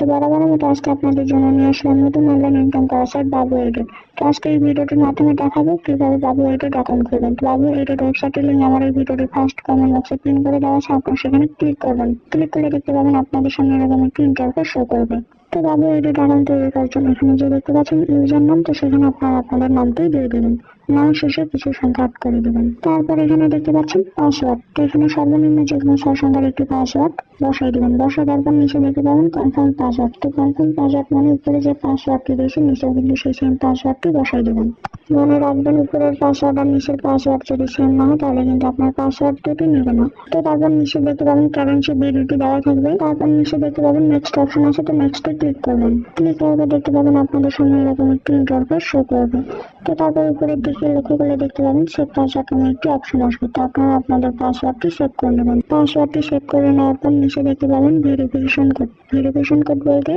তো বরাবরের মতো আজকে আপনাদের জন্য নিয়ে আসলাম নতুন অনলাইন ইনকাম করার সাইট বাবু এডিট। তো আজকে এই ভিডিওটির মাধ্যমে দেখাবো কিভাবে বাবু এডিট অ্যাকাউন্ট খুলবেন। তো বাবু এডিট ওয়েবসাইটের লিঙ্ক আমার এই ভিডিওটি ফার্স্ট কমেন্ট বক্সে পিন করে দেওয়া আছে, আপনারা সেখানে ক্লিক করবেন। ক্লিক করলে দেখতে পাবেন আপনাদের সামনে এরকম একটি ইন্টারফেস শো করবে। তো বাবু এডিট অ্যাকাউন্ট তৈরি করার জন্য এখানে যে দেখতে পাচ্ছেন ইউজার নাম, তো সেখানে আপনারা আপনাদের নামটাই দিয়ে দেবেন। নাম শেষে কিছু সংখ্যা অ্যাড করে দেবেন। তারপর এখানে দেখতে পাচ্ছেন পাসওয়ার্ড, তো এখানে সর্বনিম্ন যে কোনো 6 সংখ্যার একটি পাসওয়ার্ড বসাই দেবেন। বসাই দেওয়ার পর নিচে দেখতে পাবেন কনফার্ম পাসওয়ার্ড। তো কনফার্ম পাসওয়ার্ড মানে উপরে যে পাসওয়ার্ডটি দিয়েছে নিচেও কিন্তু সেই সেম পাসওয়ার্ডটি বসাই দেবেন। মনে রাখবেন উপরের পাসওয়ার্ড আর নিচের পাসওয়ার্ড যদি সেম না হয় তাহলে কিন্তু আপনার পাসওয়ার্ড দুটি নেবে না। তো তারপর নিচে দেখতে পাবেন কারেন্সি বিডিটি দেওয়া থাকবে। তারপর নিচে দেখতে পাবেন নেক্সট অপশন আছে, তো নেক্সটে ক্লিক করবেন। ক্লিক করলে দেখতে পাবেন আপনাদের সামনে এরকম একটি ইন্টারফেস শো করবে। তো তারপর উপরের দিকে লক্ষ্য করলে দেখতে পাবেন সেভ পাসওয়ার্ড নামে একটি অপশন আসবে। তো আপনারা আপনাদের পাসওয়ার্ডটি সেভ করে নেবেন। পাসওয়ার্ডটি সেভ করে নেওয়ার পর নিচে দেখতে পাবেন ভেরিফিকেশন কোড। ভেরিফিকেশন কোড বলতে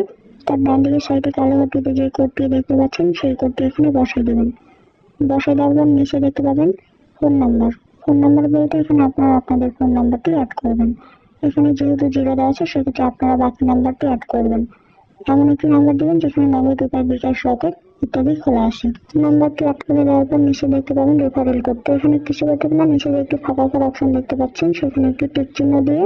তার ডান দিকের সাইডে কালো ঘটিতে যে কোডটি দেখতে পাচ্ছেন সেই কোডটি এখানে বসাই দেবেন। বসাই দেওয়ার পর নিচে দেখতে পাবেন ফোন নাম্বার। ফোন নাম্বার বলতে এখানে আপনারা আপনাদের ফোন নাম্বারটি অ্যাড করবেন। এখানে যেহেতু 0 দেওয়া আছে সেক্ষেত্রে আপনারা বাকি নাম্বারটি অ্যাড করবেন। এমন একটি নাম্বার দেবেন যেখানে নগদ উপায়, বিকাশ, রকেট ইত্যাদি খোলা আসে। নাম্বারটি অ্যাড করে দেওয়ার পর নিচে দেখতে পাবেন রেফারেল কোড। তো এখানে কিছু করতে হবে না, নিচে যে একটি ফাঁকা অপশন দেখতে পাচ্ছেন সেখানে একটি টিক চিহ্ন দিয়ে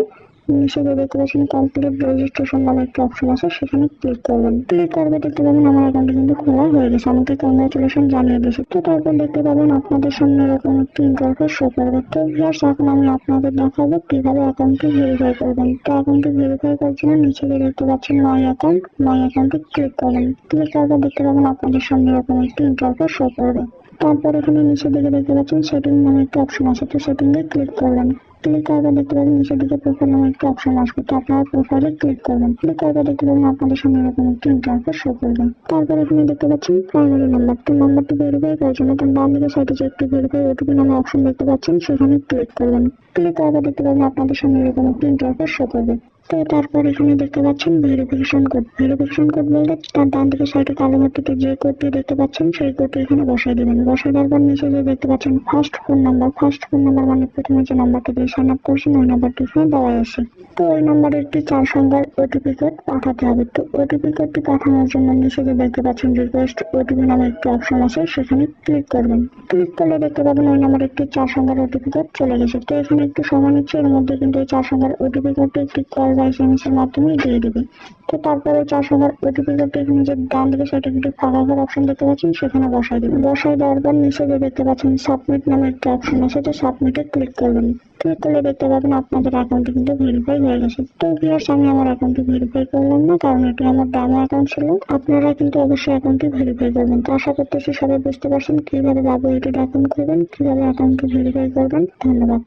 নিচে যে দেখতে পাচ্ছেন কমপ্লিট রেজিস্ট্রেশন নামে একটা অপশন আছে সেখানে ক্লিক করবেন। ক্লিক করবে দেখতে পাবেন আমার অ্যাকাউন্টটি কিন্তু খোলা হয়ে গেছে, আমাকে কংগ্রাচুলেশন জানিয়ে দিয়েছে। তো তারপর দেখতে পাবেন আপনাদের সামনে এরকম একটি ইন্টারফেস শো করবে। তো ভিউয়ার্স এখন আমি আপনাদের দেখাবো কিভাবে অ্যাকাউন্টটি ভেরিফাই করবেন। তো অ্যাকাউন্টটি ভেরিফাই করার জন্য নিচে যে দেখতে পাচ্ছেন মাই অ্যাকাউন্টে ক্লিক করবেন। ক্লিক করবে দেখতে পাবেন আপনাদের সামনে এরকম একটি ইন্টারফেস শো করবে। তারপর এখানে নিচের দিকে দেখতে পাচ্ছেন সেটিং নামে একটা অপশন আছে, তো সেটিংয়ে ক্লিক করবেন। ক্লিক করবে দেখতে পাবেন নিচের দিকে প্রোফাইল নামে একটা অপশন আসবে, তো আপনারা প্রোফাইলে ক্লিক করবেন। ক্লিক করবে দেখতে পাবেন আপনাদের সামনে এরকম একটি ইন্টারফেস শো করবে। তারপর এখানে দেখতে পাচ্ছেন প্রাইমারি নাম্বার। তো নাম্বারটি ভেরিফাই করার জন্য ডান দিকে সাইডে যে একটি ভেরিফাই ওটিপি নামে অপশন দেখতে পাচ্ছেন সেখানে ক্লিক করবেন। ক্লিক করবে দেখতে পাবেন আপনাদের সামনে এরকম একটি ইন্টারফেস শো করবে। তো তারপর এখানে দেখতে পাচ্ছেন ভেরিফিকেশন কোড। ভেরিফিকেশন কোড বলতে তার ডান দিকে সাইডে কালো ঘটিতে যে কোডটি দেখতে পাচ্ছেন সেই কোডটি এখানে বসাই দেবেন। বসাই দেওয়ার পর নিচে যে দেখতে পাচ্ছেন ফার্স্ট ফোন নাম্বার মানে প্রথমে যে নাম্বারটি দিয়ে সাইন আপ করছেন ওই নাম্বারটি এখানে দেওয়া আছে। তো ওই নাম্বারে একটি 4 সংখ্যার ওটিপি কোড পাঠাতে হবে। তো ওটিপি কোডটি পাঠানোর জন্য নিচে যে দেখতে পাচ্ছেন রিকোয়েস্ট ওটিপি নামে একটি অপশন আছে সেখানে ক্লিক করবেন। ক্লিক করলে দেখতে পাবেন ওই নাম্বারে একটি 4 সংখ্যার ওটিপি কোড চলে গেছে। তো এখানে একটু সময় নিচ্ছে, এর মধ্যে কিন্তু এই 4 সংখ্যার ওটিপি কোডটি একটি কল বা SMS এর মাধ্যমে দিয়ে দেবে। তো তারপরে 4 সংখ্যার ওটিপি কোডটি এখানে যে ডান দিকে সাইডে একটি ফাঁকা অপশন দেখতে পাচ্ছেন সেখানে বসাই দেবেন। বসাই দেওয়ার পর নিচে যে দেখতে পাচ্ছেন সাবমিট নামে একটা অপশন আছে, তো সাবমিটে ক্লিক করবেন। ক্লিক করলে দেখতে পাবেন আপনাদের অ্যাকাউন্টটি কিন্তু ভেরিফাই হয়ে গেছে। তো ভিউয়ার্স আমি আমার অ্যাকাউন্টটি ভেরিফাই করলাম না, কারণ এটি আমার ডেমো অ্যাকাউন্ট ছিল। আপনারা কিন্তু অবশ্যই অ্যাকাউন্টটি ভেরিফাই করবেন। তো আশা করতেছি সবাই বুঝতে পারছেন কিভাবে বাবু এডিট অ্যাকাউন্ট খুলবেন, কিভাবে অ্যাকাউন্টটি ভেরিফাই করবেন। ধন্যবাদ।